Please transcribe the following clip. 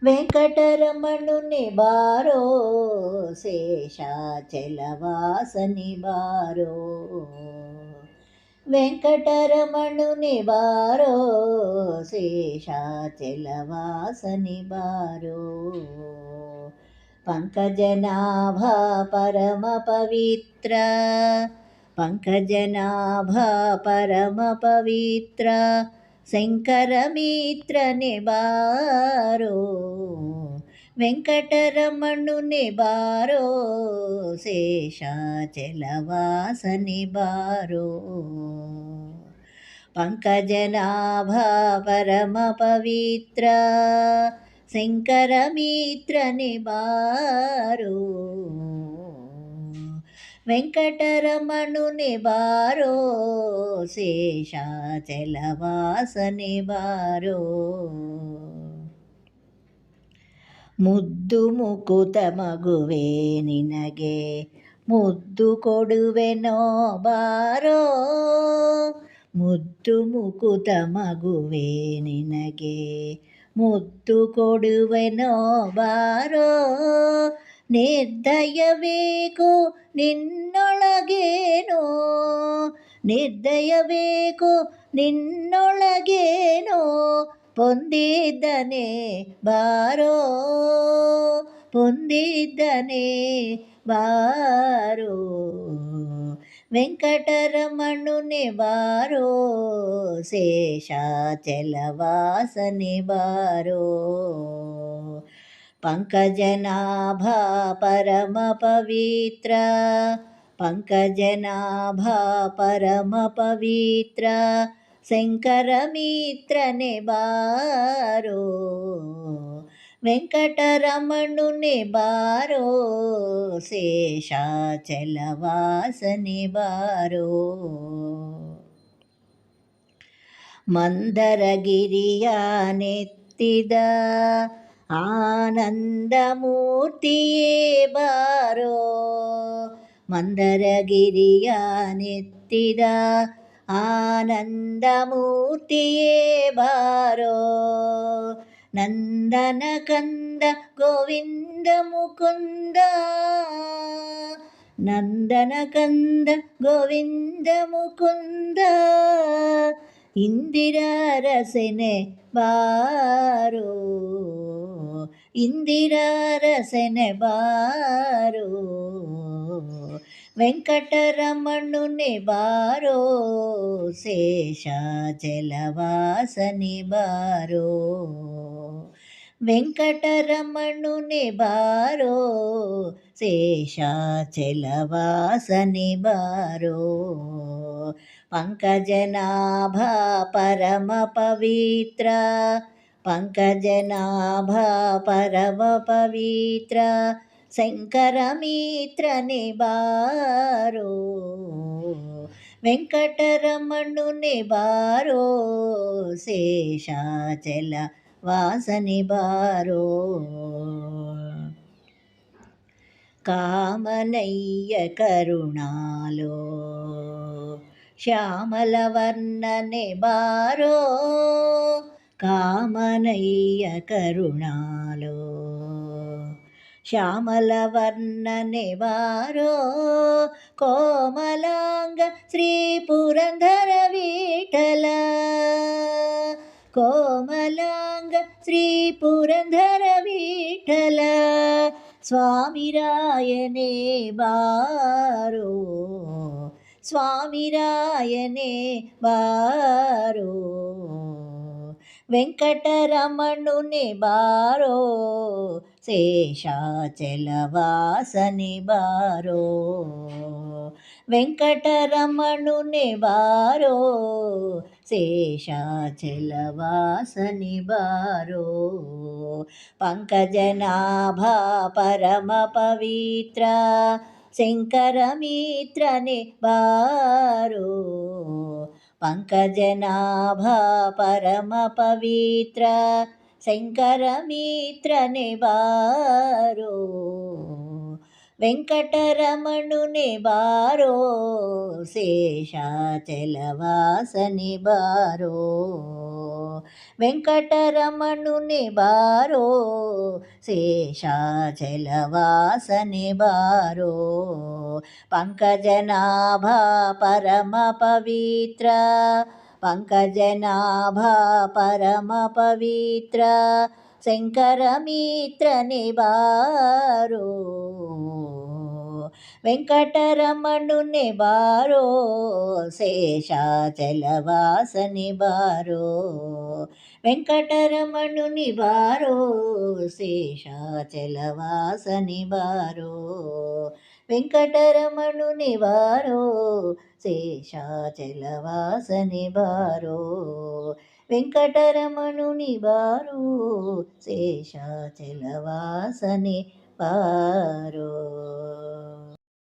వెంకటరమణుని బారో శేషాచలవాసని బారో వెంకటరమణుని బారో శేషాచలవాసని బారో పంకజనాభా పరమ పవిత్ర పంకజనాభా పరమ పవిత్ర శంకరమిత్రని బారో వెంకటరమణుని బారో శేషాచలవాసని బారో పంకజనాభా పరమ పవిత్ర శంకరమిత్రని బారో వెంకటరమణుని బారో శేషాచలవాసని ಬಾರೋ ಮುದ್ದು ಮುಕುತ ಮಗುವೆ ನಿನಗೆ ಮುದ್ದು ಕೊಡುವೆನೋ ಬಾರೋ ಮುದ್ದು ಮುಕುತ ಮಗುವೆ ನಿನಗೆ ಮುದ್ದು ಕೊಡುವೆನೋ ಬಾರೋ ನಿರ್ದಯಬೇಕು ನಿನ್ನೊಳಗೇನೋ ನಿರ್ದಯಬೇಕು ನಿನ್ನೊಳಗೇನೋ ಪೊಂದಿದ್ದನೆ ಬಾರೋ ಪೊಂದಿದ್ದನೆ ಬಾರೋ వెంకటరమణుని బారో శేషాచలవాసని బారో పంకజనాభా పరమ పవిత్ర పంకజనాభా పరమ పవిత్ర శంకరమిత్రని బారో వెంకటరమణుని బారో శేషాచలవాసని బారో ಮಂದರಗಿರಿಯ ನೆತ್ತಿದ ಆನಂದಮೂರ್ತಿಯೇ ಬಾರೋ ಮಂದರಗಿರಿಯ ನೆತ್ತಿದ ಆನಂದಮೂರ್ತಿಯೇ ಬಾರೋ ನಂದನ ಕಂದ ಗೋವಿಂದ ಮುಕುಂದ ನಂದನ ಕಂದ ಗೋವಿಂದ ಮುಕುಂದ ಇಂದಿರಾರಸನೆ ಬಾರೋ ಇಂದಿರಾರಸನೆ ಬಾರೋ వెంకటరమణుని బారో శేషాచలవాసని బారో వెంకటరమణుని బారో శేషాచలవాసని బారో పంకజనాభా పరమ పవిత్ర పంకజనాభా పరమ పవిత్ర శంకరమిత్రని బారో వెంకటరమణుని బారో శేషాచల వాసని బారో కామనయ్య కరుణాలో శ్యామల వర్ణನೆ బారో కామనయ్య కరుణాలో శ్యామల వర్ణನೆ ಬಾರೋ ಕೋಮಲಾಂಗ ಶ್ರೀ ಪುರಂದರ ವಿಠಲ ಕೋಮಲಾಂಗ ಶ್ರೀ ಪುರಂದರ ವಿಠಲ ಸ್ವಾಮಿರಾಯನೇ ಬಾರೋ ಸ್ವಾಮಿರಾಯನೇ ಬಾರೋ వెంకటరమణుని బారో శేషాచలవాసని బారో వెంకటరమణుని బారో శేషాచలవాసని బారో పంకజనాభా పరమ పవిత్ర శంకరమిత్రని బారో పంకజనాభా పరమ పవిత్ర శంకరమిత్రని బారో వెంకటరమణుని బారో శేషాచలవాసని బారో వెంకటరమణుని బారో శేషాచలవాసని బారో పంకజనాభా పరమ పవిత్ర పంకజనాభా పరమ పవిత్ర శంకరమిత్ర నిబారో వెంకటరమణుని బారో శేషాచలవాసని బారో వెంకటరమణుని బారో శేషాచలవాసని బారో వెంకటరమణుని బారో శేషాచలవాసని బారో వెంకటరమణుని బారో శేషాచలవాసని బారో.